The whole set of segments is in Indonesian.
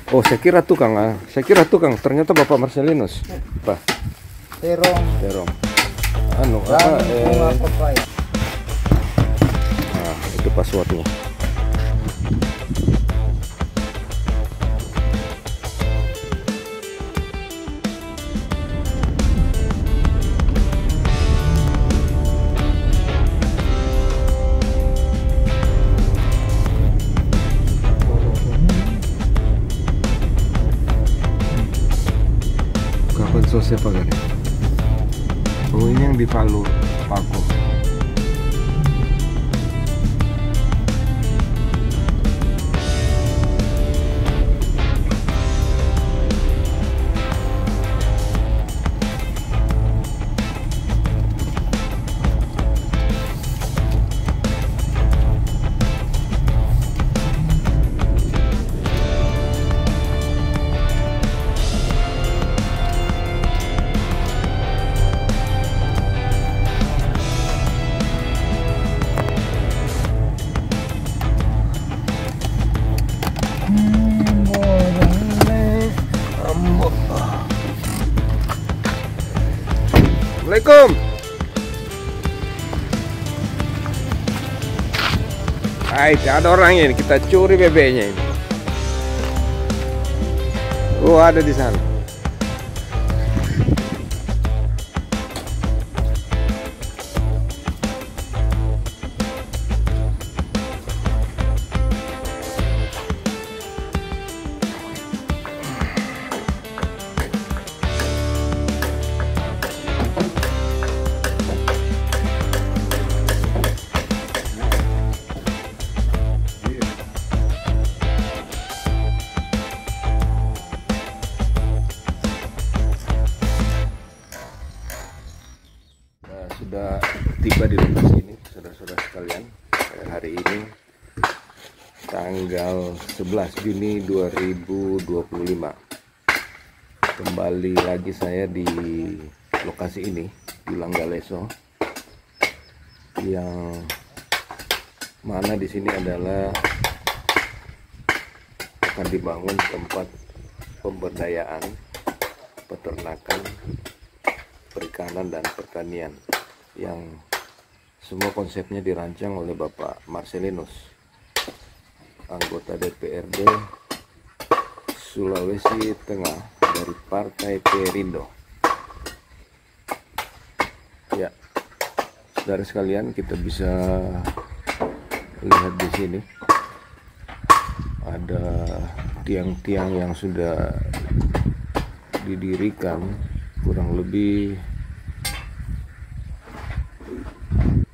Oh, saya kira tukang. Ternyata Bapak Marcelinus. Pak. Terong. Bunga pepaya. Nah, itu passwordnya. Kapan selesai pakai? Oh, ini yang di Palu, Paku. Assalamualaikum. Hai, ada orangnya ini. Kita curi bebeknya ini. Oh, ada di sana. Sudah tiba di lokasi ini, saudara-saudara sekalian. Hari ini tanggal 11 Juni 2025. Kembali lagi saya di lokasi ini di Langgaleso, yang mana di sini adalah akan dibangun tempat pemberdayaan peternakan, perikanan dan pertanian, yang semua konsepnya dirancang oleh Bapak Marcelinus, anggota DPRD Sulawesi Tengah dari Partai Perindo. Ya, saudara sekalian, kita bisa lihat di sini ada tiang-tiang yang sudah didirikan, kurang lebih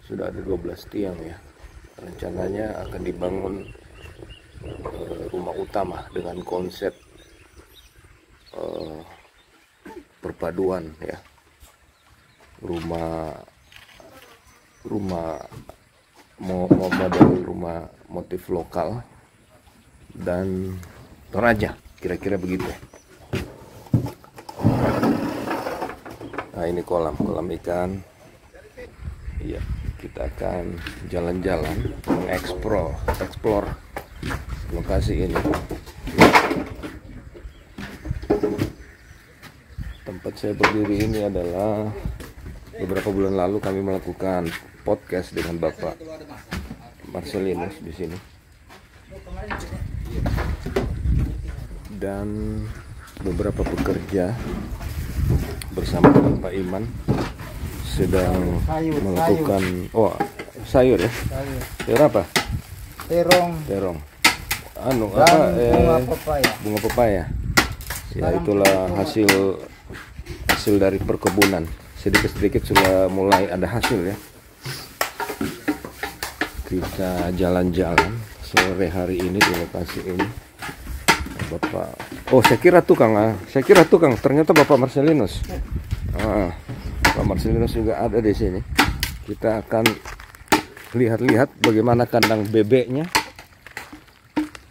sudah ada 12 tiang ya. Rencananya akan dibangun rumah utama dengan konsep perpaduan ya, rumah model rumah motif lokal dan Toraja, kira-kira begitu. Nah, ini kolam ikan. Iya, kita akan jalan-jalan mengeksplor lokasi ini. Tempat saya berdiri ini adalah beberapa bulan lalu kami melakukan podcast dengan Bapak Marcelinus di sini. Dan beberapa pekerja bersama dengan Pak Iman sedang melakukan sayur ya. Sayur apa? Terong. Bunga pepaya. Ya, itulah hasil dari perkebunan. Sedikit-sedikit sudah mulai ada hasil ya. Kita jalan-jalan sore hari ini di lokasi ini. Bapak, saya kira tukang. Ternyata Bapak Marcelinus. Pak Marcelinus juga ada di sini. Kita akan lihat-lihat bagaimana kandang bebeknya.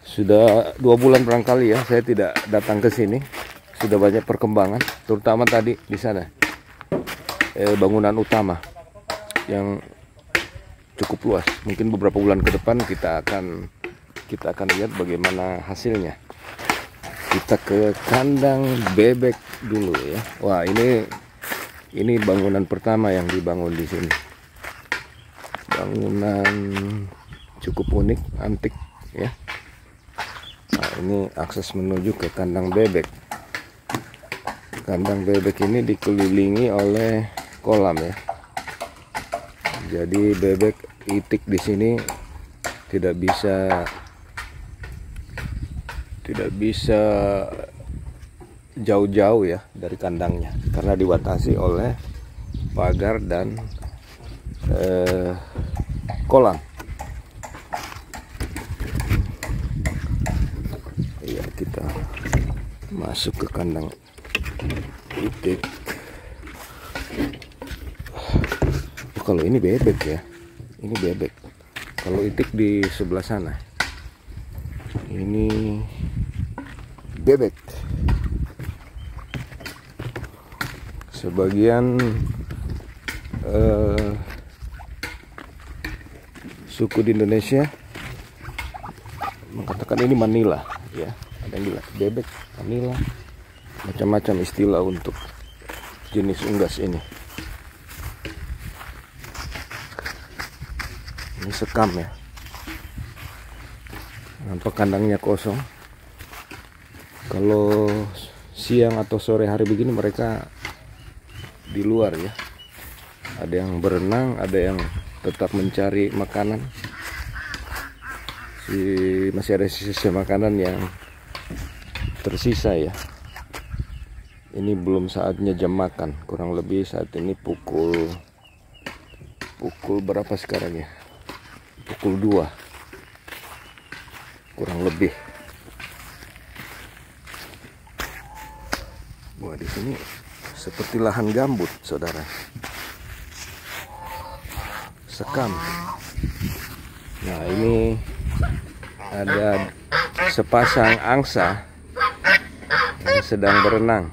Sudah 2 bulan barangkali ya saya tidak datang ke sini. Sudah banyak perkembangan, terutama tadi di sana bangunan utama yang cukup luas. Mungkin beberapa bulan ke depan kita akan lihat bagaimana hasilnya. Kita ke kandang bebek dulu ya. Wah, ini bangunan pertama yang dibangun di sini. Bangunan cukup unik, antik ya. Nah, ini akses menuju ke kandang bebek. Kandang bebek ini dikelilingi oleh kolam ya. Jadi bebek itik di sini tidak bisa jauh-jauh ya dari kandangnya karena dibatasi oleh pagar dan kolam. Ya, kita masuk ke kandang itik. Kalau ini bebek ya, ini bebek. Kalau itik di sebelah sana. Ini bebek. Sebagian suku di Indonesia mengatakan ini Manila ya. Ada yang bilang bebek, Manila, macam-macam istilah untuk jenis unggas ini. Ini sekam ya. Nampak kandangnya kosong. Kalau siang atau sore hari begini mereka di luar ya. Ada yang berenang, ada yang tetap mencari makanan. Masih ada sisa makanan yang tersisa ya. Ini belum saatnya jam makan. Kurang lebih saat ini pukul berapa sekarang ya? Pukul 2. Kurang lebih. Wah, di sini seperti lahan gambut, saudara. Sekam. Nah, ini ada sepasang angsa yang sedang berenang.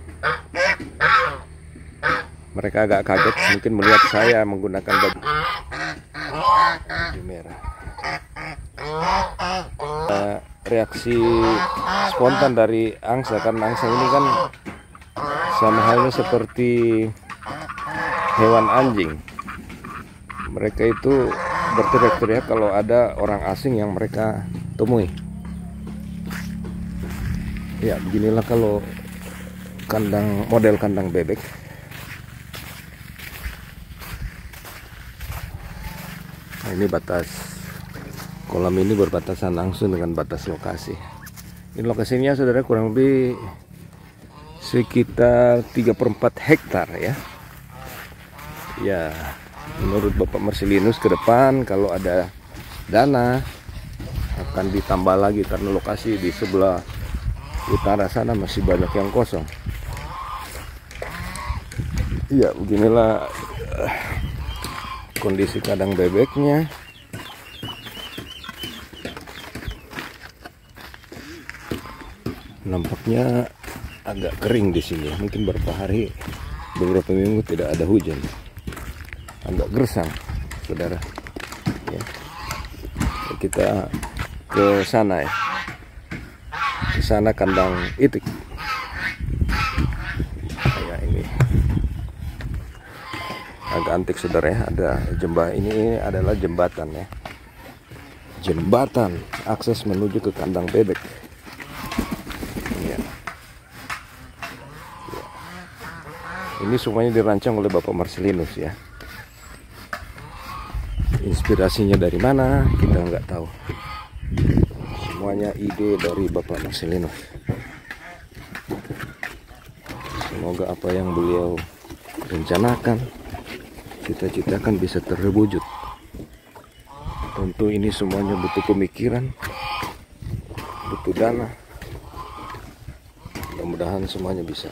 Mereka agak kaget mungkin melihat saya menggunakan baju merah. Reaksi spontan dari angsa, karena angsa ini kan sama halnya seperti hewan anjing. Mereka itu berteriak-teriak kalau ada orang asing yang mereka temui. Ya, beginilah kalau model kandang bebek. Nah, ini batas kolam ini berbatasan langsung dengan batas lokasi. Ini lokasinya saudara kurang lebih sekitar 3/4 hektar ya. Ya, menurut Bapak Marcelinus ke depan kalau ada dana akan ditambah lagi karena lokasi di sebelah utara sana masih banyak yang kosong. Iya, beginilah kondisi kandang bebeknya. Nampaknya agak kering di sini. Mungkin beberapa minggu tidak ada hujan. Agak gersang, saudara. Ya. Kita ke sana ya. Ke sana kandang itik. Kayak ini. Agak antik, saudara ya. Ada ini adalah jembatan ya. Jembatan akses menuju ke kandang bebek. Ini semuanya dirancang oleh Bapak Marcelinus ya. Inspirasinya dari mana kita nggak tahu. Semuanya ide dari Bapak Marcelinus. Semoga apa yang beliau rencanakan, cita-citakan bisa terwujud. Tentu ini semuanya butuh pemikiran, butuh dana. Mudah-mudahan semuanya bisa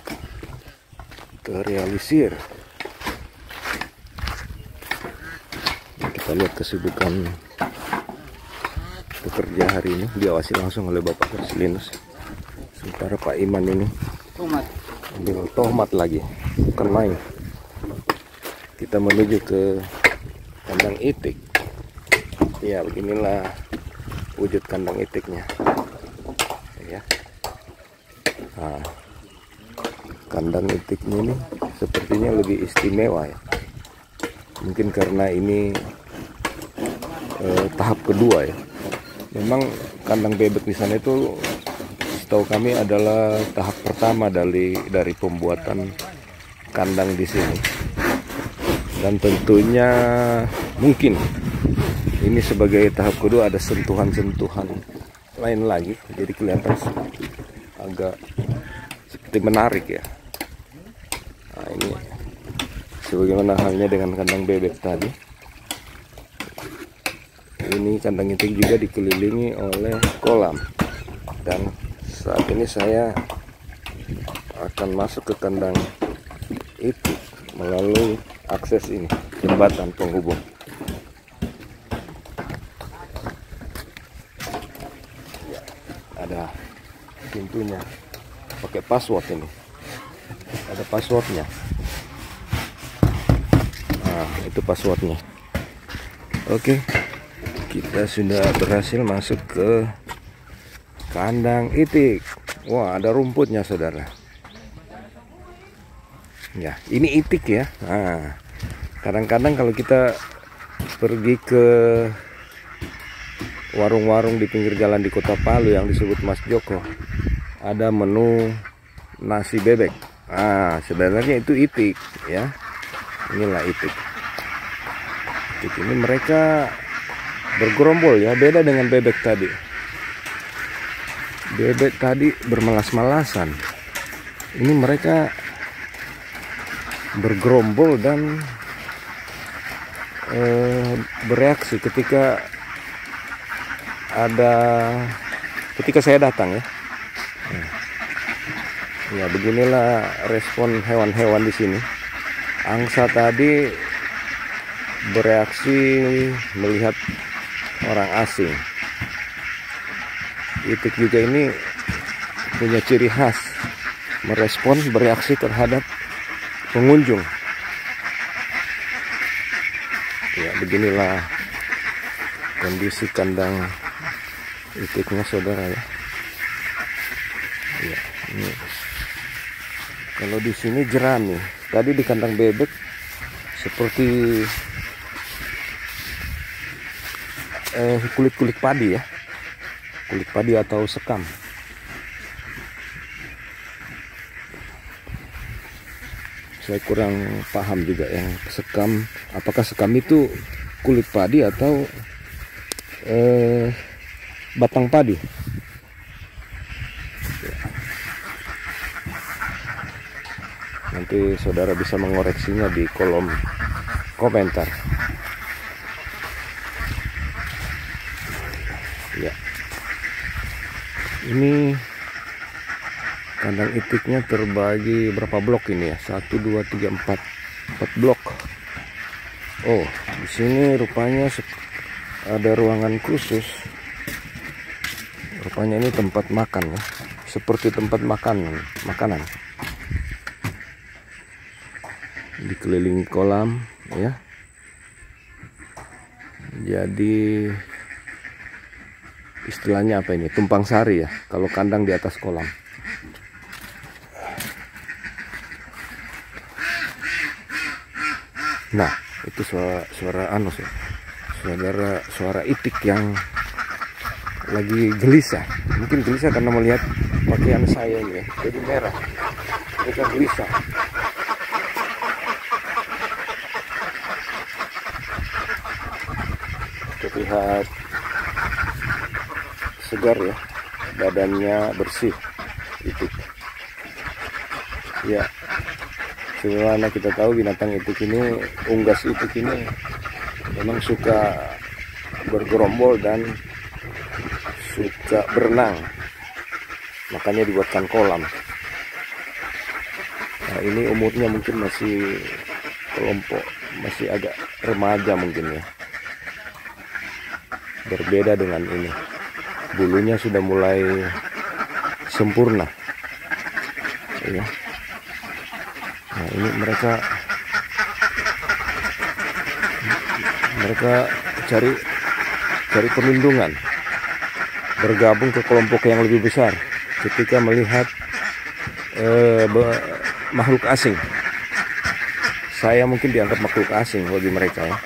terrealisir. Kita lihat kesibukan pekerja hari ini diawasi langsung oleh Bapak Marcelinus. Sementara Pak Iman ini ambil tomat lagi, bukan main. Kita menuju ke kandang itik. Ya, beginilah wujud kandang itiknya. Ya. Nah, kandang itiknya ini sepertinya lebih istimewa ya. Mungkin karena ini tahap kedua ya. Memang kandang bebek di sana itu setahu kami adalah tahap pertama dari pembuatan kandang di sini. Dan tentunya mungkin ini sebagai tahap kedua ada sentuhan-sentuhan lain lagi. Jadi kelihatan agak seperti menarik ya. Nah, ini sebagaimana halnya dengan kandang bebek tadi. Ini kandang itik juga dikelilingi oleh kolam. Dan saat ini saya akan masuk ke kandang itik melalui akses ini, jembatan penghubung. Ya, ada pintunya, pakai password ini. Ada passwordnya. Nah, itu passwordnya. Oke, kita sudah berhasil masuk ke kandang itik. Wah, ada rumputnya saudara. Ya, ini itik ya. Nah, kadang-kadang kalau kita pergi ke warung-warung di pinggir jalan di Kota Palu yang disebut Mas Joko, ada menu nasi bebek. Ah, sebenarnya itu itik ya. Inilah itik. Itik ini mereka bergerombol ya, beda dengan bebek tadi. Bebek tadi bermalas-malasan. Ini mereka bergerombol dan bereaksi ketika saya datang ya. Ya, beginilah respon hewan-hewan di sini. Angsa tadi bereaksi melihat orang asing. Itik juga ini punya ciri khas merespon, bereaksi terhadap pengunjung. Ya, beginilah kondisi kandang itiknya saudara ya. Ya, ini. Kalau di sini jerami. Tadi di kandang bebek seperti kulit-kulit padi ya. Kulit padi atau sekam. Saya kurang paham juga yang sekam. Apakah sekam itu kulit padi atau batang padi? Nanti saudara bisa mengoreksinya di kolom komentar. Ya, ini kandang itiknya terbagi berapa blok ini ya? 1, 2, 3, 4 blok. Oh, di sini rupanya ada ruangan khusus. Rupanya ini tempat makan ya, seperti tempat makanan. Dikelilingi kolam ya. Jadi istilahnya apa ini? Tumpang sari ya, kalau kandang di atas kolam. Nah, itu suara suara itik yang lagi gelisah. Mungkin gelisah karena melihat pakaian saya ini ya, jadi merah. Mereka gelisah. Terlihat segar ya, badannya bersih itik. Ya, sebagaimana kita tahu binatang itik ini, unggas itik ini memang suka bergerombol dan suka berenang, makanya dibuatkan kolam. Nah, ini umurnya mungkin masih kelompok, masih agak remaja mungkin ya. Berbeda dengan ini, bulunya sudah mulai sempurna ya. Nah, ini mereka cari perlindungan, bergabung ke kelompok yang lebih besar ketika melihat makhluk asing. Saya mungkin dianggap makhluk asing bagi mereka ya.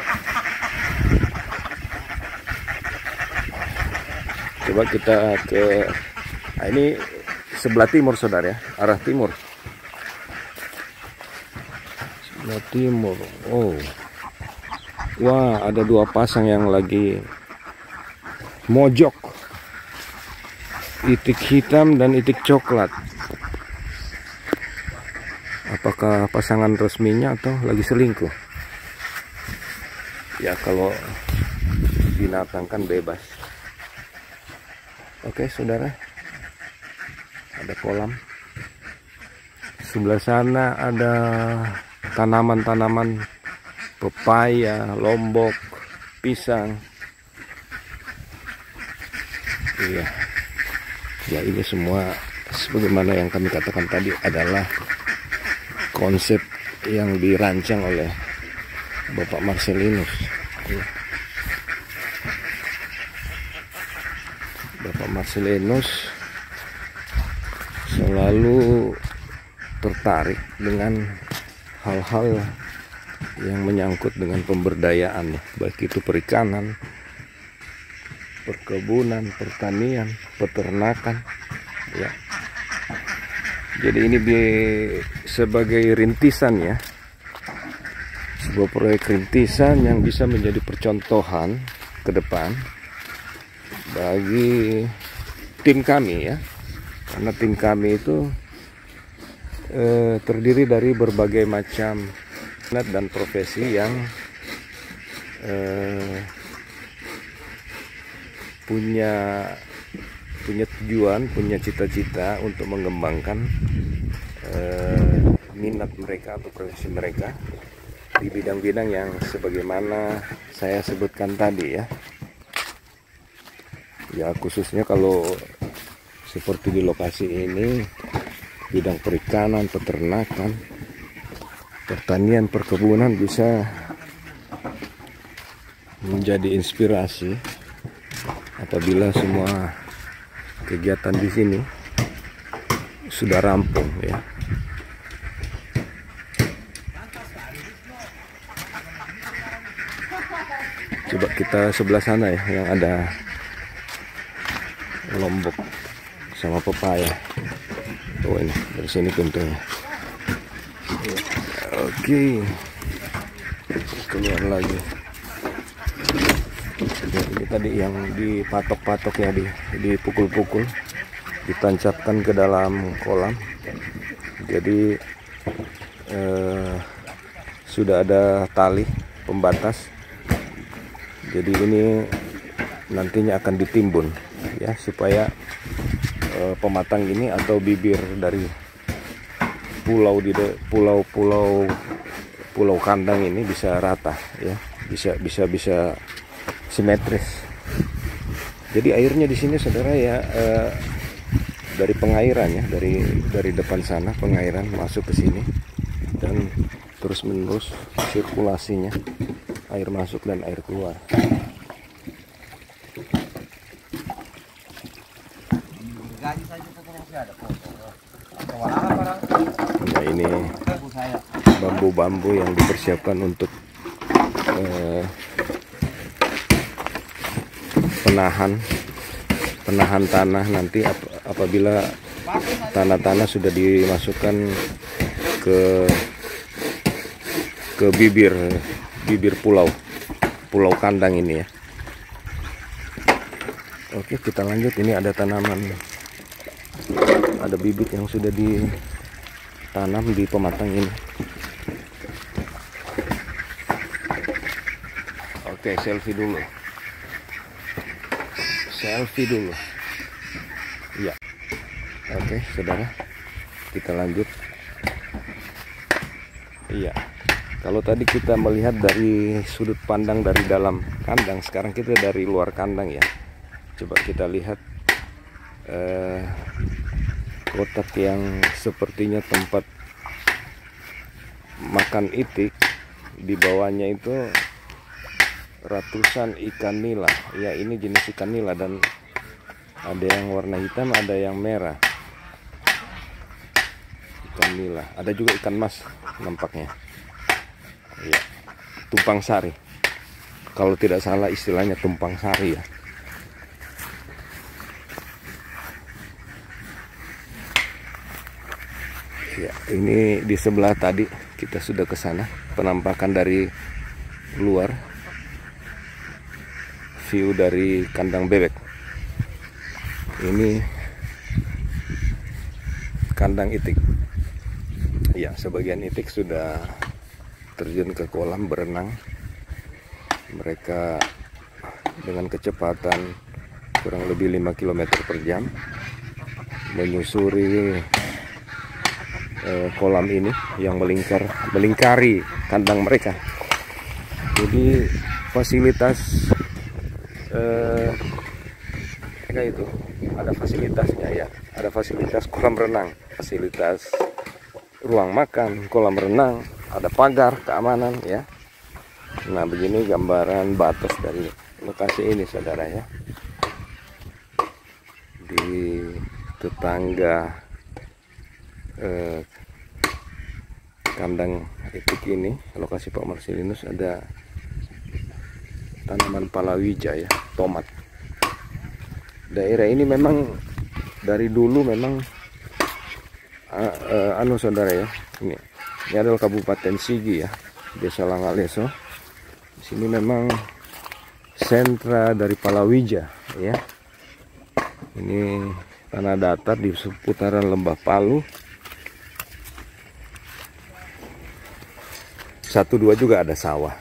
Coba kita ke ini sebelah timur saudara ya, arah timur. Sebelah timur. Oh. Wah, ada dua pasang yang lagi mojok. Itik hitam dan itik coklat. Apakah pasangan resminya atau lagi selingkuh? Ya kalau binatang kan bebas. Oke saudara, ada kolam. Sebelah sana ada tanaman-tanaman pepaya, lombok, pisang. Iya. Ya ini semua sebagaimana yang kami katakan tadi adalah konsep yang dirancang oleh Bapak Marcelinus. Iya. Bapak Marcelinus selalu tertarik dengan hal-hal yang menyangkut dengan pemberdayaan, baik itu perikanan, perkebunan, pertanian, peternakan ya. Jadi ini sebagai rintisan ya, sebuah proyek rintisan yang bisa menjadi percontohan ke depan bagi tim kami ya, karena tim kami itu terdiri dari berbagai macam minat dan profesi yang punya tujuan, punya cita-cita untuk mengembangkan minat mereka atau profesi mereka di bidang-bidang yang sebagaimana saya sebutkan tadi ya. Ya khususnya kalau seperti di lokasi ini bidang perikanan, peternakan, pertanian, perkebunan bisa menjadi inspirasi apabila semua kegiatan di sini sudah rampung ya. Coba kita sebelah sana ya, yang ada lombok sama pepaya. Oh ini dari sini pintunya. Oke, keluar lagi. Ini tadi yang dipatok-patok ya, dipukul-pukul, ditancapkan ke dalam kolam. Jadi sudah ada tali pembatas. Jadi ini nantinya akan ditimbun ya, supaya pematang ini atau bibir dari pulau kandang ini bisa rata ya, bisa simetris. Jadi airnya di sini saudara ya, dari pengairan ya, dari depan sana pengairan masuk ke sini dan terus menerus sirkulasinya, air masuk dan air keluar. Nah ini bambu-bambu yang dipersiapkan untuk penahan tanah nanti apabila tanah-tanah sudah dimasukkan ke bibir pulau kandang ini ya. Oke, kita lanjut. Ini ada tanaman, ada bibit yang sudah ditanam di pematang ini. Oke, selfie dulu. Iya. Oke, saudara, kita lanjut. Iya. Kalau tadi kita melihat dari sudut pandang dari dalam kandang, sekarang kita dari luar kandang ya. Coba kita lihat kotak yang sepertinya tempat makan itik. Di bawahnya itu ratusan ikan nila. Ya, ini jenis ikan nila dan ada yang warna hitam, ada yang merah. ikan nila. Ada juga ikan mas nampaknya. Ya, tumpang sari. Kalau tidak salah istilahnya tumpang sari ya. Ya, ini di sebelah tadi kita sudah ke sana. Penampakan dari luar, view dari kandang bebek. Ini kandang itik. Ya, sebagian itik sudah terjun ke kolam berenang. Mereka dengan kecepatan kurang lebih 5 km per jam menyusuri kolam ini yang melingkari kandang mereka. Jadi fasilitas mereka itu ada fasilitasnya ya, ada fasilitas kolam renang, fasilitas ruang makan, kolam renang, ada pagar keamanan ya. Nah, begini gambaran batas dari lokasi ini saudara ya. Di tetangga kandang itik ini, lokasi Pak Marcelinus, ada tanaman palawija ya, tomat. Daerah ini memang dari dulu memang saudara ya, ini adalah Kabupaten Sigi ya, Desa Langaleso. Di sini memang sentra dari palawija ya. Ini tanah datar di seputaran Lembah Palu. 1-2 juga ada sawah.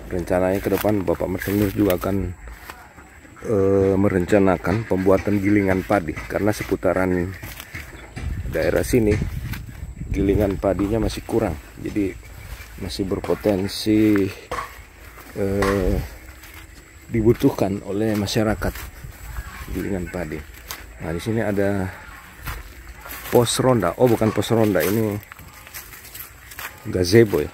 Rencananya ke depan Bapak Marcelinus juga akan merencanakan pembuatan gilingan padi, karena seputaran daerah sini gilingan padinya masih kurang, jadi masih berpotensi dibutuhkan oleh masyarakat gilingan padi. Nah, di sini ada pos ronda. Oh, bukan pos ronda, ini gazebo ya.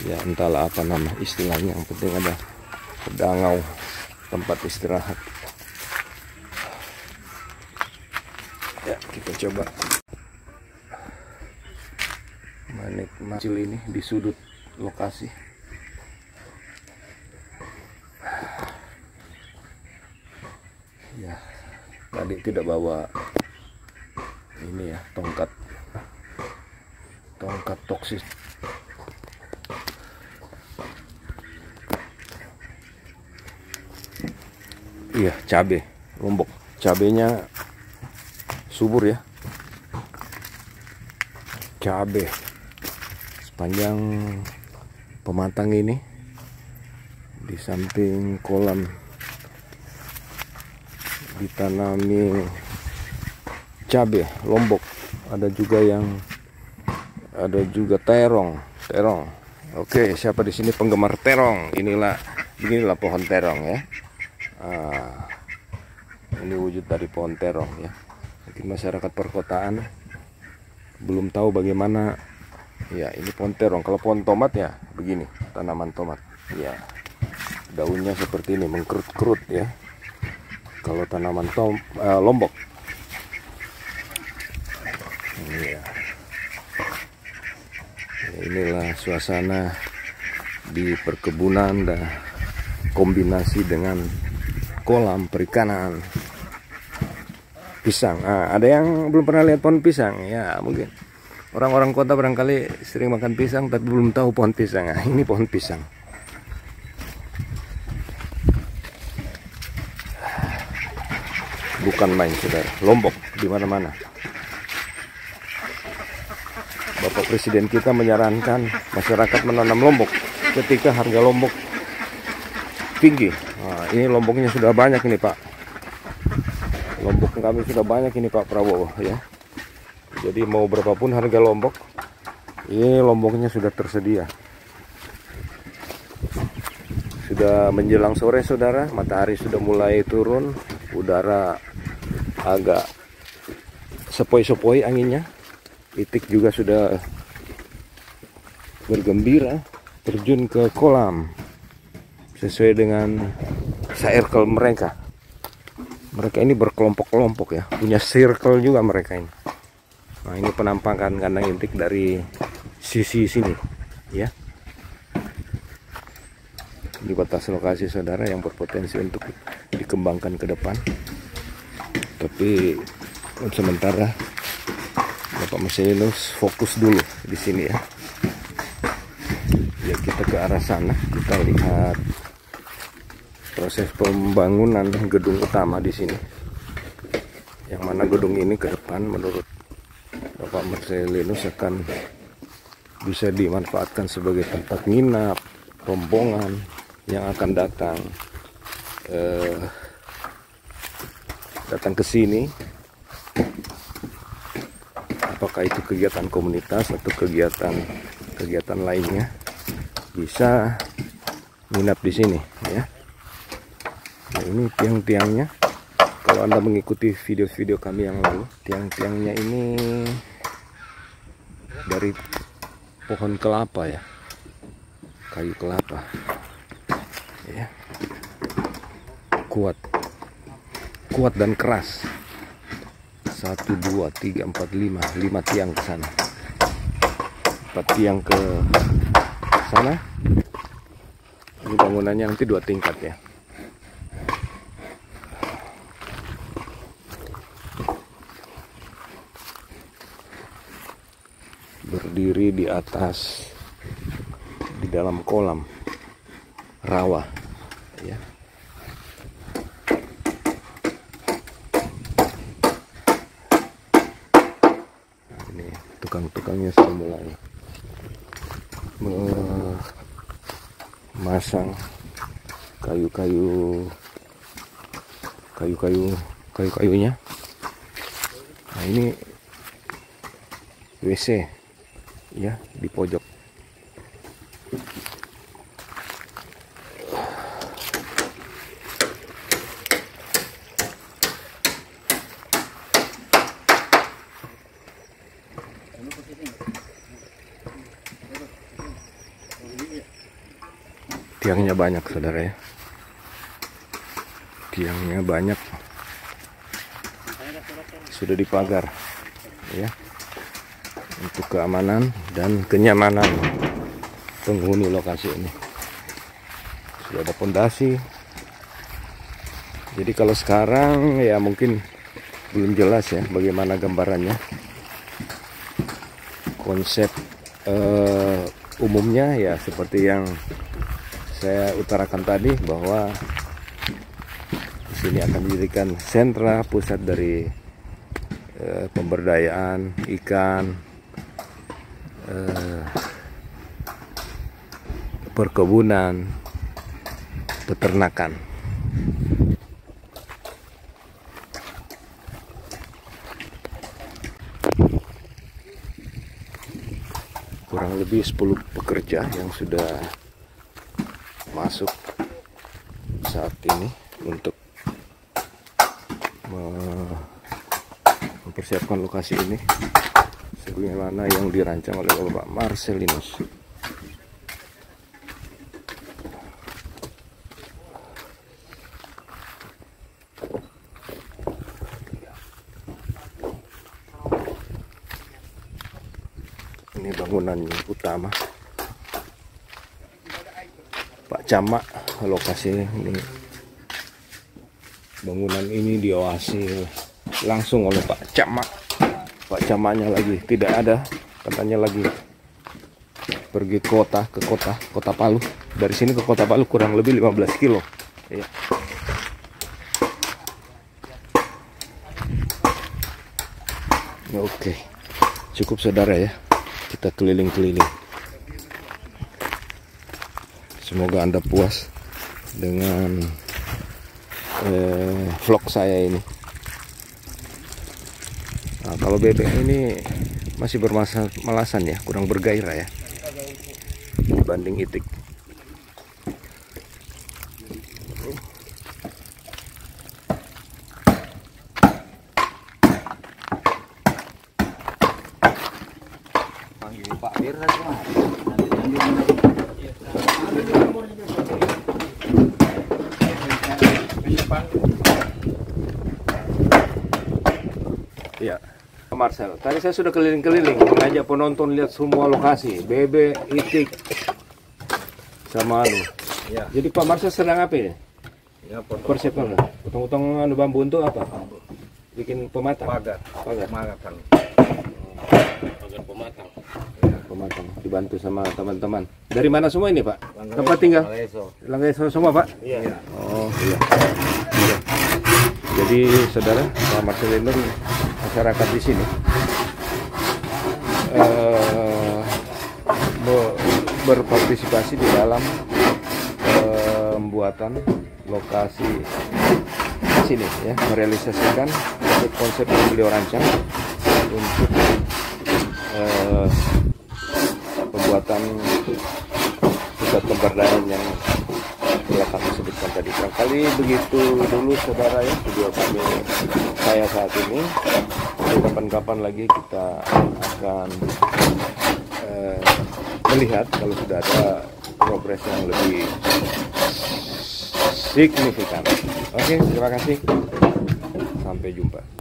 Ya, entahlah apa nama istilahnya, yang penting ada dangau tempat istirahat. Ya, kita coba menikmati ini di sudut lokasi. Ya, tadi tidak bawa ini ya, tongkat toksis. Iya, cabe Lombok. Cabenya subur ya. Cabe sepanjang pematang ini, di samping kolam ditanami cabe Lombok. Ada juga terong. Oke, siapa di sini penggemar terong? Inilah pohon terong ya. Ini wujud dari pohon terong ya. Mungkin masyarakat perkotaan belum tahu bagaimana ya, ini pohon terong. Kalau pohon tomat ya begini, tanaman tomat ya, daunnya seperti ini, mengkerut-kerut ya. Kalau tanaman Lombok ya. Inilah suasana di perkebunan dan kombinasi dengan kolam perikanan. Pisang. Ada yang belum pernah lihat pohon pisang ya, mungkin orang-orang kota barangkali sering makan pisang tapi belum tahu pohon pisang. Ini pohon pisang. Bukan main saudara, Lombok di mana-mana. Bapak Presiden kita menyarankan masyarakat menanam Lombok ketika harga Lombok tinggi. Nah, ini Lomboknya sudah banyak ini Pak. Lombok kami sudah banyak ini Pak Prabowo ya. Jadi mau berapapun harga Lombok, ini Lomboknya sudah tersedia. Sudah menjelang sore saudara, matahari sudah mulai turun, udara agak sepoi-sepoi anginnya. Itik juga sudah bergembira terjun ke kolam sesuai dengan circle mereka. Mereka ini berkelompok-kelompok ya, punya circle juga mereka ini. Nah, ini penampakan kandang intik dari sisi sini, ya. Di batas lokasi saudara yang berpotensi untuk dikembangkan ke depan. Tapi untuk sementara Bapak Marcelinus fokus dulu di sini ya. Ya, kita ke arah sana, kita lihat proses pembangunan gedung utama di sini. Yang mana gedung ini ke depan menurut Bapak Marcelinus akan bisa dimanfaatkan sebagai tempat nginap rombongan yang akan datang ke sini. Apakah itu kegiatan komunitas atau kegiatan lainnya, bisa nginap di sini ya. Nah, ini tiang-tiangnya. Kalau Anda mengikuti video-video kami yang lalu, tiang-tiangnya ini dari pohon kelapa ya, kayu kelapa ya, kuat dan keras. 1, 2, 3, 4, 5 tiang ke sana, 4 tiang ke sana. Ini bangunannya nanti 2 tingkat ya. Berdiri di atas, di dalam kolam rawa ya. Nah, ini tukang-tukangnya sudah mulai memasang kayu-kayunya. Nah, ini WC ya di pojok. Tiangnya banyak saudara ya, tiangnya banyak, sudah dipagar ya, untuk keamanan dan kenyamanan penghuni lokasi ini. Sudah ada pondasi. Jadi kalau sekarang ya mungkin belum jelas ya bagaimana gambarannya. Konsep umumnya ya seperti yang saya utarakan tadi, bahwa di sini akan dijadikan sentra pusat dari pemberdayaan ikan, perkebunan, peternakan. Kurang lebih 10 pekerja yang sudah masuk saat ini untuk mempersiapkan lokasi ini sebagaimana yang dirancang oleh Bapak Marcelinus. Ini bangunan utama Pak Camat, lokasi ini. Bangunan ini diawasi langsung oleh Pak Camat. Pak Camatnya lagi tidak ada, katanya lagi pergi ke kota Palu. Dari sini ke kota Palu kurang lebih 15 kilo ya. Oke, cukup saudara ya, kita keliling-keliling. Semoga Anda puas dengan vlog saya ini. Nah, kalau bebek ini masih bermalasan ya, kurang bergairah ya dibanding itik. Panggil Pak Bir nanti. Ya, Marcel. Tadi saya sudah keliling-keliling mengajak penonton lihat semua lokasi, Bebe, Itik, sama anu. Ya. Jadi Pak Marcel sedang apa ini? Ya, Persiapan lah. Potong-potong anu bambu untuk apa? Bikin pematang. pagar. Pagar. Makan. Pagar pematang. Ya, pematang. Dibantu sama teman-teman. Dari mana semua ini Pak? Tempat tinggal? Langgeso semua Pak? Iya. Oh iya. Iya. Jadi saudara Pak Marcelino masyarakat di sini berpartisipasi di dalam pembuatan lokasi sini ya, merealisasikan konsep yang beliau rancang untuk pembuatan pusat pemberdayaan yang telah kami sebutkan tadi. Barangkali begitu dulu saudara ya video kami saya saat ini. Kapan-kapan lagi kita akan melihat kalau sudah ada progres yang lebih signifikan. Oke, terima kasih. Sampai jumpa.